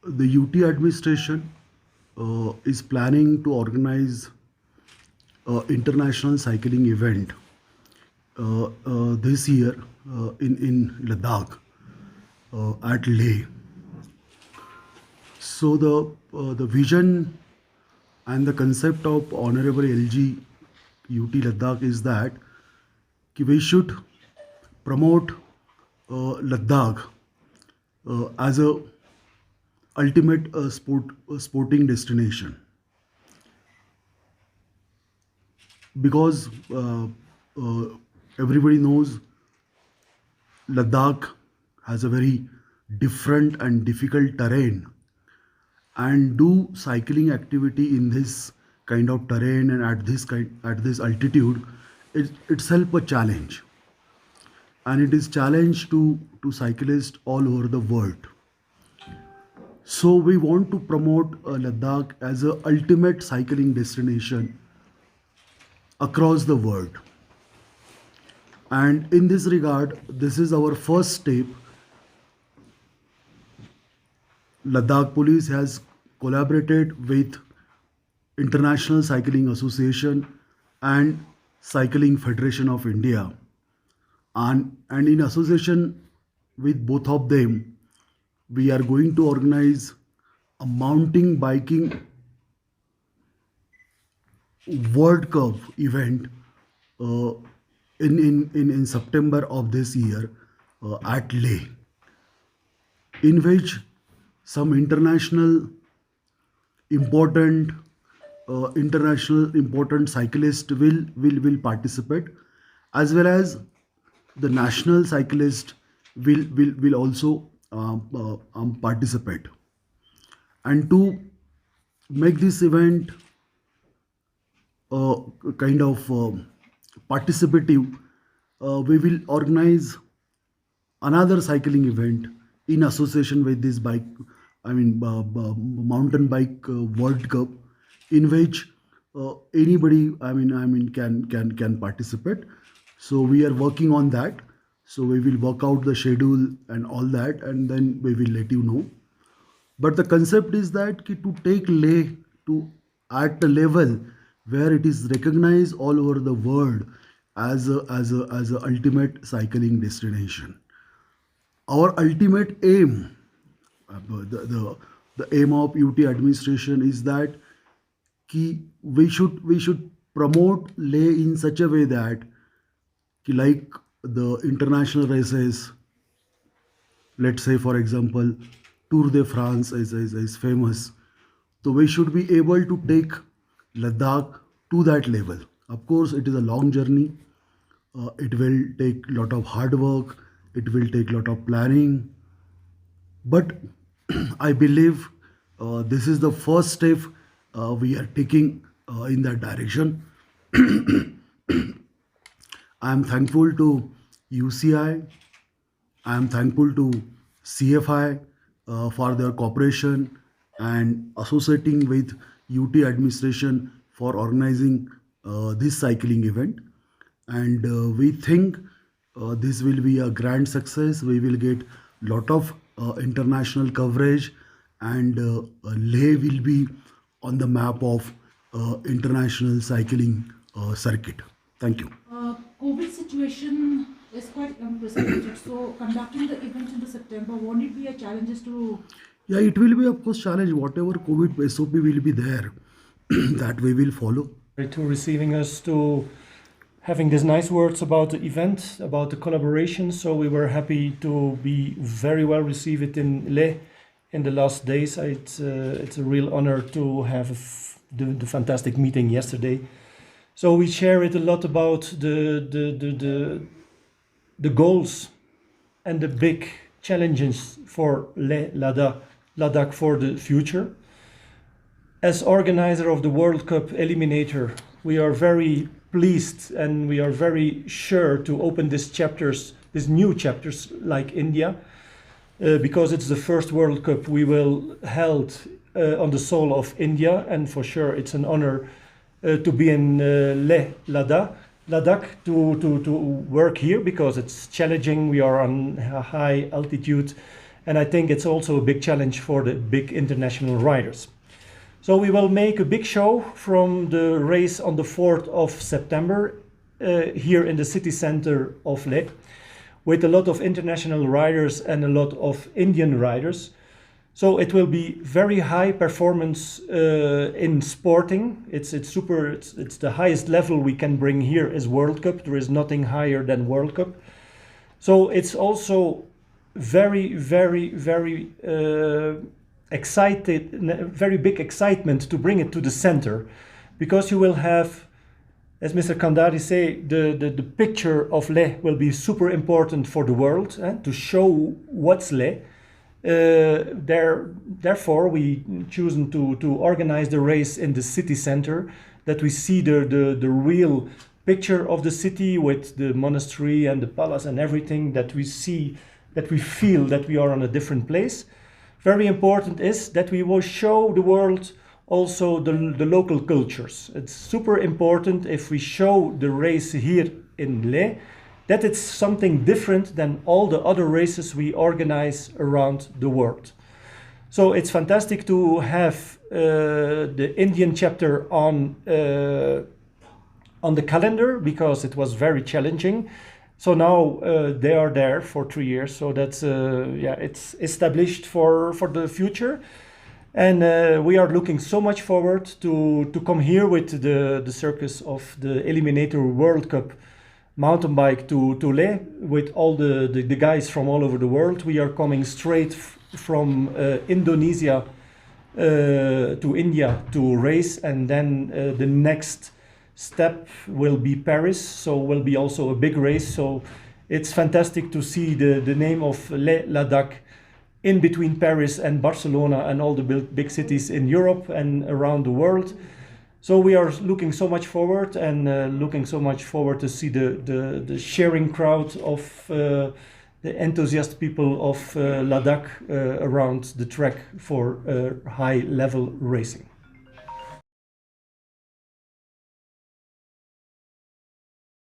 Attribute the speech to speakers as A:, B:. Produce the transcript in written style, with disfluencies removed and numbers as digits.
A: The UT administration is planning to organize an international cycling event this year in Ladakh at Leh. So the vision and the concept of Honorable LG UT Ladakh is that we should promote Ladakh as a ultimate sporting destination because uh, everybody knows Ladakh has a very different and difficult terrain, and do cycling activity in this kind of terrain and at this altitude is itself a challenge, and it is challenge to cyclists all over the world. So we want to promote Ladakh as a ultimate cycling destination across the world. And in this regard, this is our first step. Ladakh Police has collaborated with International Cycling Association and Cycling Federation of India. And in association with both of them, we are going to organize a mountain biking World Cup event uh, in September of this year at Leh, in which some important international important cyclists will participate, as well as the national cyclist will also participate. And to make this event uh, kind of participative, we will organize another cycling event in association with this bike, mountain bike World Cup, in which anybody, can participate. So we are working on that. So we will work out the schedule and all that, and then we will let you know. But the concept is that to take Leh to at the level where it is recognized all over the world as a ultimate cycling destination. Our ultimate aim, the aim of UT administration is that we should promote Leh in such a way that like the international races, let's say for example Tour de France is famous, so we should be able to take Ladakh to that level. Of course, it is a long journey. It will take a lot of hard work. It will take a lot of planning. But I believe this is the first step we are taking in that direction. I am thankful to UCI. I am thankful to CFI for their cooperation and associating with UT administration for organizing this cycling event. And we think this will be a grand success. We will get lot of international coverage, and Leh will be on the map of international cycling circuit. Thank you.
B: COVID situation is quite unprecedented. So conducting the event in the September, won't it be a challenge to?
A: Yeah, it will be of course challenge. Whatever COVID SOP will be there, that we will follow.
C: To receiving us, to having these nice words about the event, about the collaboration. So we were happy to be very well received in Leh in the last days. It's a real honor to have the fantastic meeting yesterday. So we share it a lot about the goals and the big challenges for Leh Ladakh for the future. As organizer of the World Cup Eliminator, we are very pleased and we are very sure to open these new chapters like India, because it's the first World Cup we will held on the soil of India, and for sure it's an honor to be in Leh Ladakh to work here, because it's challenging. We are on a high altitude And I think it's also a big challenge for the big international riders. So we will make a big show from the race on the 4th of September here in the city center of Leh, with a lot of international riders and a lot of Indian riders. So it will be very high performance in sporting. It's the highest level we can bring here is World Cup. There is nothing higher than World Cup. So it's also very, very, very excited, very big excitement to bring it to the center, because you will have, as Mr. Kandari say, the picture of Leh will be super important for the world to show what's Leh. Therefore, we chosen to organize the race in the city center, that we see the real picture of the city with the monastery and the palace and everything, that we see, that we feel that we are on a different place. Very important is that we will show the world also the local cultures. It's super important if we show the race here in Leh, that it's something different than all the other races we organize around the world. So it's fantastic to have the Indian chapter on the calendar, because it was very challenging. So now they are there for 3 years. So that's it's established for the future, and we are looking so much forward to come here with the circus of the Eliminator World Cup mountain bike to Leh with all the guys from all over the world. We are coming straight from Indonesia to India to race, and then the next step will be Paris, so will be also a big race. So it's fantastic to see the name of Leh Ladakh in between Paris and Barcelona and all the big cities in Europe and around the world. So we are looking so much forward, and looking so much forward to see the sharing crowd of the enthusiast people of Ladakh around the track for high level racing.